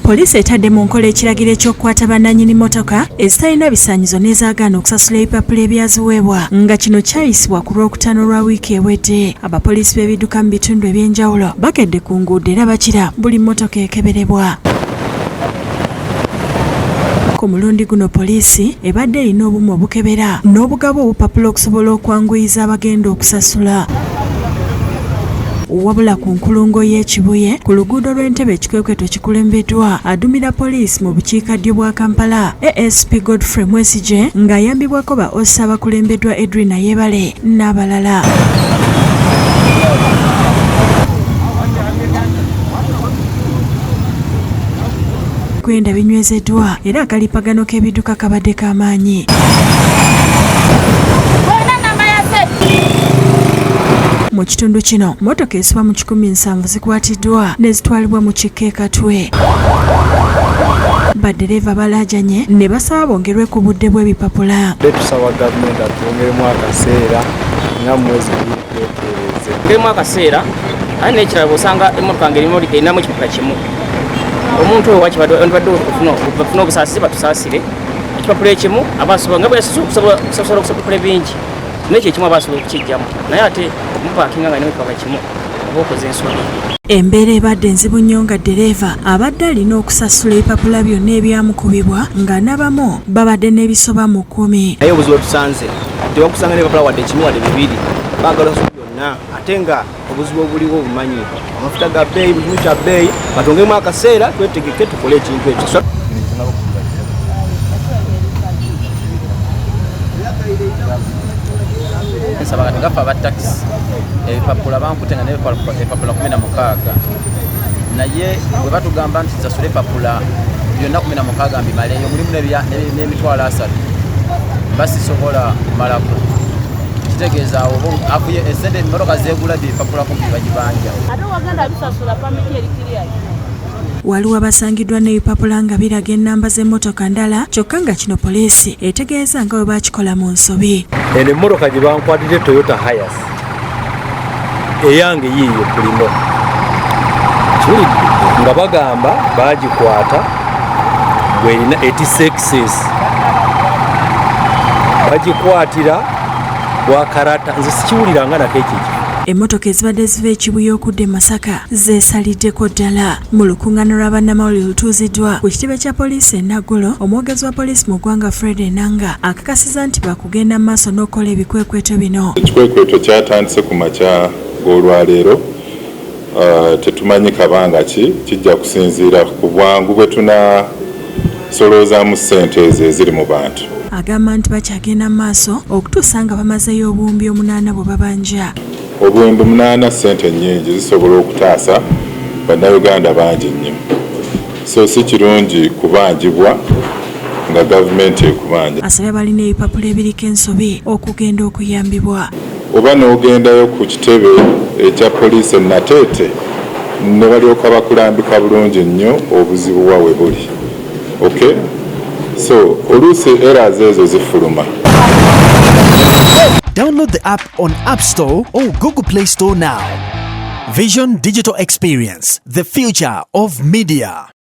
Poliisi etadde mu nkola ekiragiro ky'okukwata bannannyini mmotoka ezitalina bisaanyizo n'ezaagaana okusasula ebipapula ebyaziweebwa nga kino kyayisibwa ku Lwokutaano lwa wiiki ewedde. Abapoliisi b'ebidduka mu bitundu eby'enjawulo bakedde ku nguudo era bakira buli mmotoka ekeberebwa. Ku mulundi guno poliisi ebadde erina obumu obukebera n'obugaba obupapula okusobola okwanguyiza abagenda okusasula. Wabula ku nkulungo y'Ekibuye ku luguudo lw'Entebbe ekikwekweto kikulembeddwa adumira poliisi mu bukiikaddyo bwa Kampala ASP Godfrey Mwesije ng'ayambibwako ba ofisa abakulembeddwa Edwina Yebale n'abalala. Kwenda binywezeddwa era akalipagano k'ebidduka kabadde k'amaanyi. Mu kitundu kino mmotoka eziba mu 1700 zikwatiddwa ne zitwalibwa mu kikko e Katwe. Baddereeva balaajanye ne basaba bongerwe ku budde bw'ebipapula. Tusaba gavumenti atwongeremu akaseera nga mwezi gwetereze. Ongeremu akaseera ate n'ekirala bw'osanga emmotoka ng'erimu erinamu ekipapula kimu. Omuntu oyo wakibadde ofuna obusaasire batusaasire ekipapula ekimu abasobola nga bwe yasobola okusasula ebipapula bingi n'ekyo ekimu abasobola okukijjamu naye ate omupaakinga nga n'ekipapula kimu oba okoze ensonga. Embeera ebadde nzibu nnyo nga ddereeva abadde alina okusasula ebipapula byonna ebyamukubibwa nga n'abamu babadde n'ebisoba mu 10. Naye obuzibu tusanze tebakusanga n'ebipapula wadde kimu wadde bibiri baagala byonna ate nga obuzibu obuliwo obumanyi amafuta ga bbeeyi buli kimu kya bbeeyi batongemu akaseera twetegeke tukole ekintu ekyo. Nsaba kati gaffe aba takisi ebipapula bankutenga n'ebipapula 16 naye bwe batugamba nti sasula ebipapula byonna 16 mbimaleeyo mulimu n'emitwalo 3 basisobola kumalako kitegeeza awo afuye esente emmotoka zeegula bipapula kumpi bagibanja. Ate wagenda bisasula pamiti erikiriya. Waliwo abasangiddwa n'ebipapula nga biraga ennamba z'emmotoka ndala kyokka nga kino poliisi etegeeza nga bwe bakikola mu nsobi. Eno emmotoka gye bankwatidde Toyota Hiace eyange yiiyo pulimo kiwulidde nga bagamba bagikwata bw'erina 86 bagikwatira bwakarata nze sikiwuliranga nako ekiki. Emmotoka ezibadde ziva ekibuye okudda e Masaka zeesaliddeko ddala. Mu lukuŋŋaano lwa bannamawulire lutuuziddwa ku kitebe kya poliisi e Naggulo, omwogezi wa poliisi mu ggwanga Fred Enanga akakasiza nti bakugenda mu maaso n'okukola ebikwekweto bino. Ekikwekweto kyatandise ku makya g'olwaleero tetumanyi kabanga ki kijja kusinziira ku bwangu bwe tunasolozaamu ssente ezo eziri mu bantu. Agamba nti bakyagenda mu maaso okutuusa nga bamazeyo obuwumbi 8 bwe babanja. Obuwumbi 8 ssente nnyingi zisobola okutaasa bannayuganda bangi nnyo, so si kirungi kubanjibwa nga gavumenti ekubanja. Asabye abalina ebipapula ebiriko ensobi okugenda okuyambibwa. Oba n'ogendayo ku kitebe ekya poliisi Nateete ne balyoka bakulambika bulungi nnyo obuzibu bwawe buli. Okay? So, oluusi errors ezo zifuluma. Download the app on App Store or Google Play Store now. Vision Digital Experience, the future of media.